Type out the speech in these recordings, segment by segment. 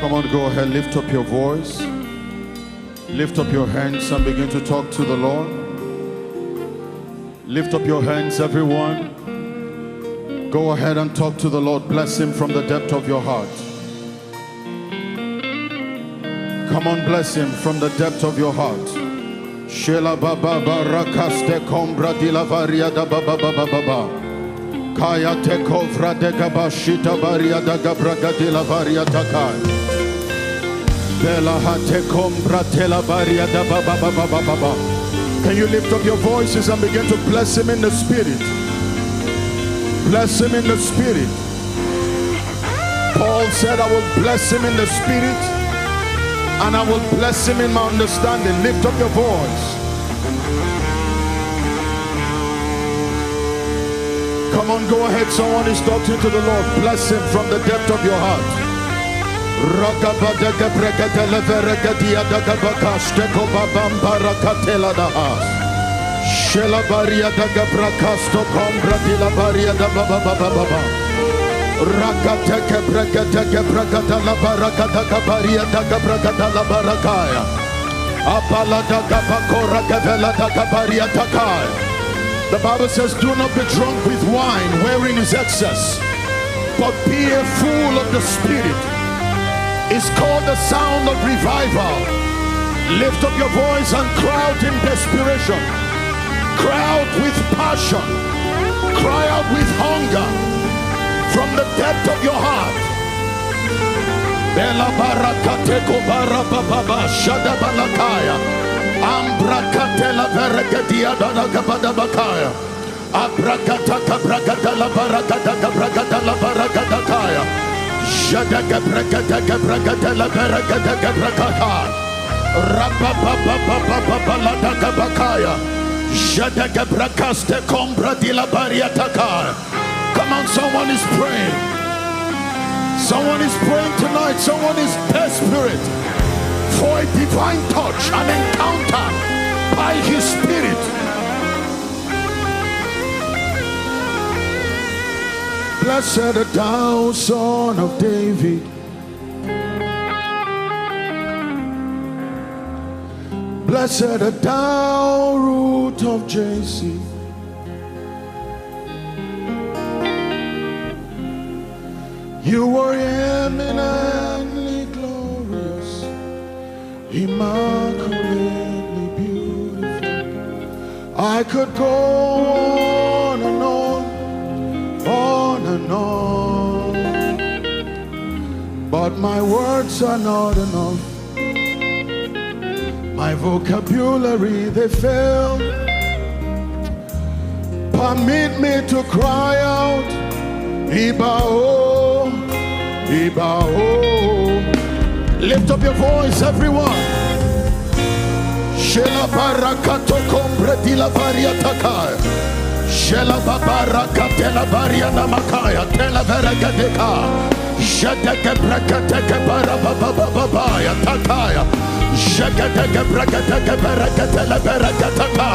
Come on, go ahead, lift up your voice. Lift up your hands and begin to talk to the Lord. Lift up your hands, everyone. Go ahead and talk to the Lord. Bless him from the depth of your heart. Come on, bless him from the depth of your heart. Shela baba barakaste kombra dilavaria da baba baba baba. Kaya te kovra de gabashita baria da gabraga dilavaria takai. Bela hate kombra tela baria da baba baba baba. Can you lift up your voices and begin to bless him in the spirit? Bless him in the spirit. Paul said, I will bless him in the spirit, and I will bless him in my understanding. Lift up your voice. Come on, go ahead. Someone is talking to the Lord. Bless him from the depth of your heart. Shela baria da gabrakasto kombra di la baria da baba baba baba. Rakateke brakateke brakata la barakata kabaria da gabrakata la barakaya. Apala da gabakora gavela da gabaria takai. The Bible says, do not be drunk with wine wherein is excess, but be full of the Spirit. It's called the sound of revival. Lift up your voice and cry out in desperation. Cry out with passion. Cry out with hunger from the depth of your heart. Bela barakateko barababa shadabalakaya. Ambrakatela veragadia danagabada bakaya. Abrakataka bragadala barakataka bragadala barakatakaya. Shadaka bragataka bragadala barakataka brakaka. Rapapapapapapapalaka bakaya. Shadaka brakaste kombra di la bariataka. Come on, someone is praying. Someone is praying tonight. Someone is desperate for a divine touch, an encounter by his spirit. Blessed art thou, Son of David. Blessed art thou, root of Jesse. You were eminently glorious, immaculately beautiful. I could go on and on, but my words are not enough. My vocabulary, they fail. Permit me to cry out, Ibao, Ibao. Lift up your voice, everyone. Shela barakato kombre di la varia takaya. Shela babaraka tela varia namakaya tela veragadeka. Shadeke brakateke barababababaya takaya. Shadeke brakateke barakatela beragataka.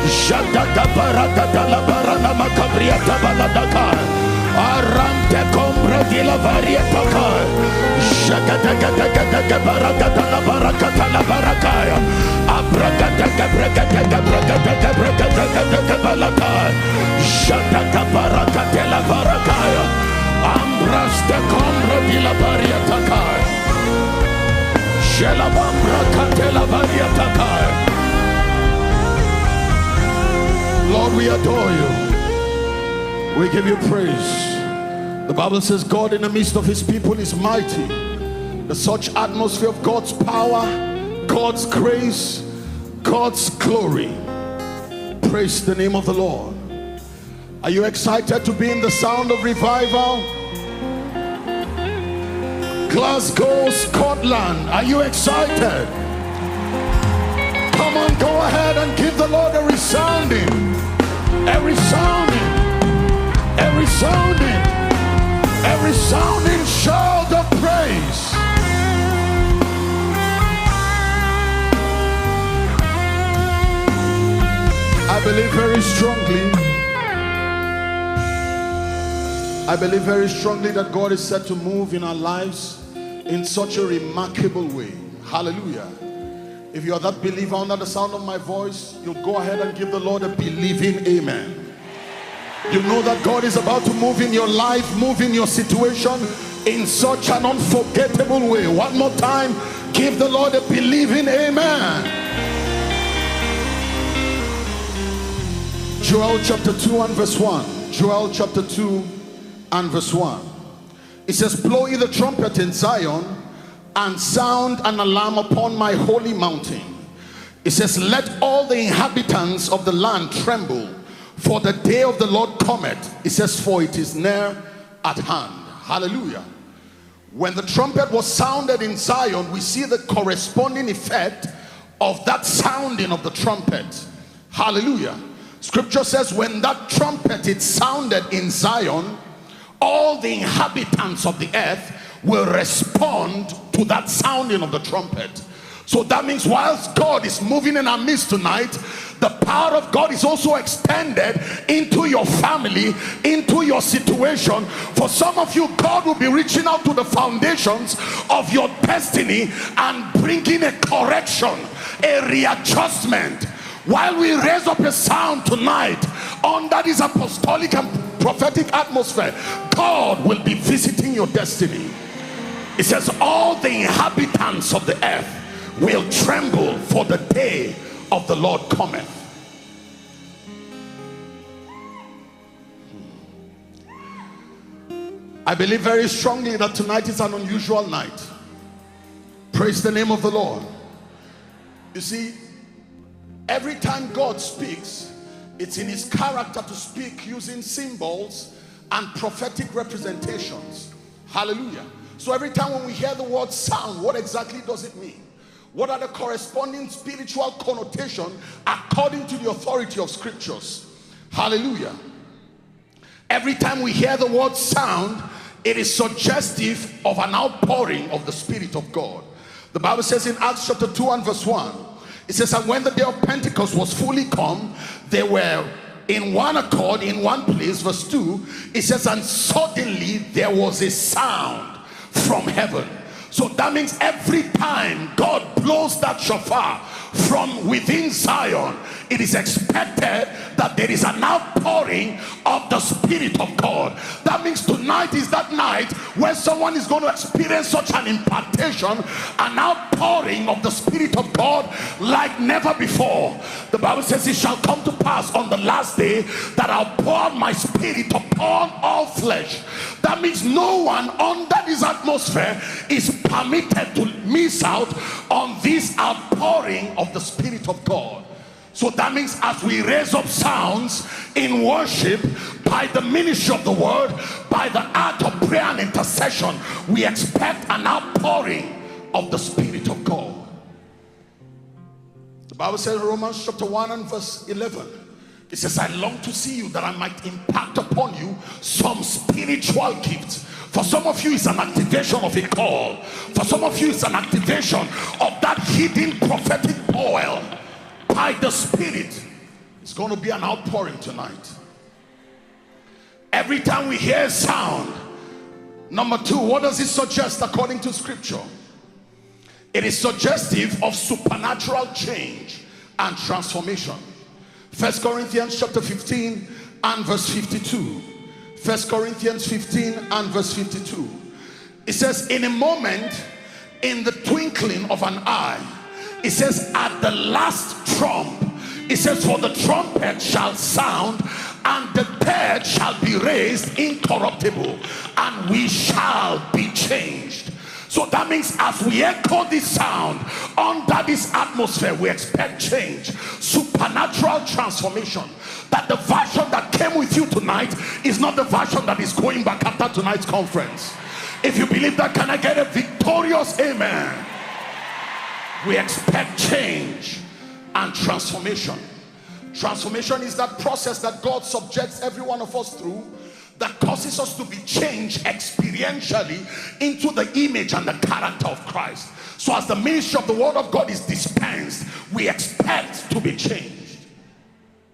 Shadaka barakatela barana makabria tabaladaka. Arante compra di la varietà. Shakataka barakatala barakatala barakaya. Abrakataka brakataka brakataka brakataka balaka. Shadaka barakatela barakaya. Ambraste compra di la varietà. Shela bambrakatela varietà. Lord, we adore you. We give you praise. The Bible says God in the midst of his people is mighty. The such atmosphere of God's power, God's grace, God's glory. Praise the name of the Lord. Are you excited to be in the sound of revival? Glasgow, Scotland, are you excited? Come on, go ahead and give the Lord a resounding, a resounding, a resounding, a resounding shout of praise. I believe very strongly that God is set to move in our lives in such a remarkable way. Hallelujah. If you are that believer under the sound of my voice, you'll go ahead and give the Lord a believing amen. You know that God is about to move in your life, move in your situation in such an unforgettable way. One more time, give the Lord a believing amen. Joel chapter 2 and verse 1. Joel chapter 2 and verse 1. It says, blow ye the trumpet in Zion, and sound an alarm upon my holy mountain. It says, let all the inhabitants of the land tremble, for the day of the Lord cometh. It says, for it is near at hand. Hallelujah. When the trumpet was sounded in Zion, we see the corresponding effect of that sounding of the trumpet. Hallelujah. Scripture says, when that trumpet is sounded in Zion, all the inhabitants of the earth will respond to that sounding of the trumpet. So that means whilst God is moving in our midst tonight, the power of God is also extended into your family, into your situation. For some of you, God will be reaching out to the foundations of your destiny and bringing a correction, a readjustment. While we raise up a sound tonight under this apostolic and prophetic atmosphere, God will be visiting your destiny. It says, all the inhabitants of the earth will tremble, for the day of the Lord cometh. I believe very strongly that tonight is an unusual night. Praise the name of the Lord. You see, every time God speaks, it's in his character to speak using symbols and prophetic representations. Hallelujah. So every time when we hear the word sound, what exactly does it mean? What are the corresponding spiritual connotations according to the authority of scriptures? Hallelujah. Every time we hear the word sound, it is suggestive of an outpouring of the Spirit of God. The Bible says in Acts chapter 2 and verse 1, it says, and when the day of Pentecost was fully come, they were in one accord, in one place. Verse 2, it says, and suddenly there was a sound from heaven. So that means every time God blows that shofar from within Zion, it is expected that there is an outpouring of the Spirit of God. That means tonight is that night where someone is going to experience such an impartation, an outpouring of the Spirit of God like never before. The Bible says, it shall come to pass on the last day that I'll pour my Spirit upon all flesh. That means no one under this atmosphere is permitted to miss out on this outpouring of the Spirit of God. So that means as we raise up sounds in worship, by the ministry of the word, by the art of prayer and intercession, we expect an outpouring of the Spirit of God. The Bible says in Romans chapter 1 and verse 11, it says, I long to see you that I might impart upon you some spiritual gifts. For some of you, it's an activation of a call. For some of you, it's an activation of that hidden prophetic oil. By the Spirit, it's going to be an outpouring tonight. Every time we hear sound, number two, what does it suggest according to scripture? It is suggestive of supernatural change and transformation. 1 Corinthians chapter 15 and verse 52. 1 Corinthians 15 and verse 52. It says, in a moment, in the twinkling of an eye, it says, at the last trump, it says, for the trumpet shall sound, and the dead shall be raised incorruptible, and we shall be changed. So that means as we echo this sound under this atmosphere, we expect change, supernatural transformation. That the version that came with you tonight is not the version that is going back after tonight's conference. If you believe that, can I get a victorious amen? We expect change and transformation. Transformation is that process that God subjects every one of us through, that causes us to be changed experientially into the image and the character of Christ. So as the ministry of the word of God is dispensed, we expect to be changed.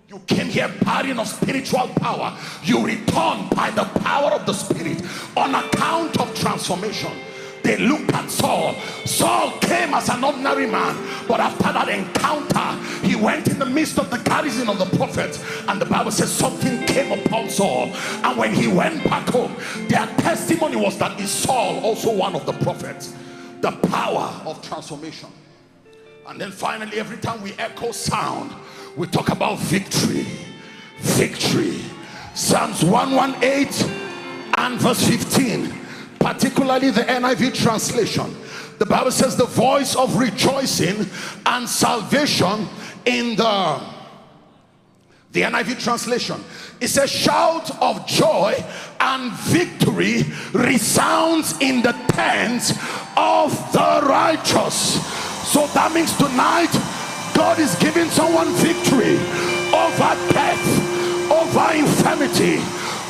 You came here barren of spiritual power. You return by the power of the Spirit on account of transformation. they looked at Saul. Saul came as an ordinary man, but after that encounter, he went in the midst of the garrison of the prophets, and the Bible says something came upon Saul. And when he went back home, their testimony was that is Saul also one of the prophets? The power of transformation. And then finally, every time we echo sound, we talk about victory. Victory. Psalms 118 and verse 15, particularly the NIV translation. The Bible says the voice of rejoicing and salvation in the NIV translation. It says shout of joy and victory resounds in the tents of the righteous. So that means tonight God is giving someone victory over death, over infirmity,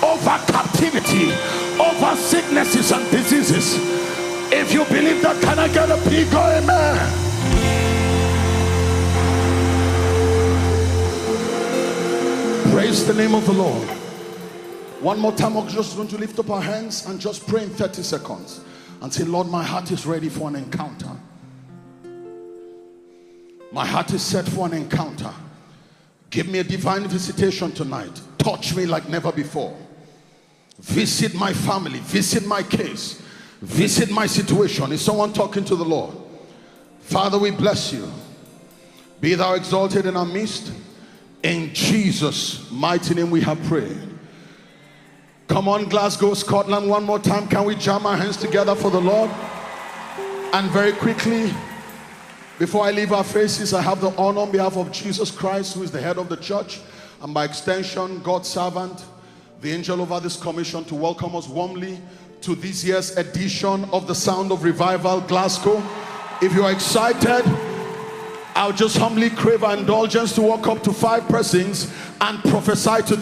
over captivity, over sicknesses and diseases. If you believe that, can I get a big amen? Praise the name of the Lord. One more time, we're just going to lift up our hands and just pray in 30 seconds and say, Lord, my heart is ready for an encounter. My heart is set for an encounter. Give me a divine visitation tonight. Touch me like never before. Visit my family. Visit my case. Visit my situation. Is someone talking to the Lord? Father, we bless you. Be thou exalted in our midst. In Jesus' mighty name we have prayed. Come on, Glasgow, Scotland, one more time. Can we jam our hands together for the Lord? And very quickly, before I leave our faces, I have the honor on behalf of Jesus Christ, who is the head of the church, and by extension, God's servant, the angel over this commission, to welcome us warmly to this year's edition of the Sound of Revival, Glasgow. If you are excited, I'll just humbly crave our indulgence to walk up to 5 persons and prophesy to them.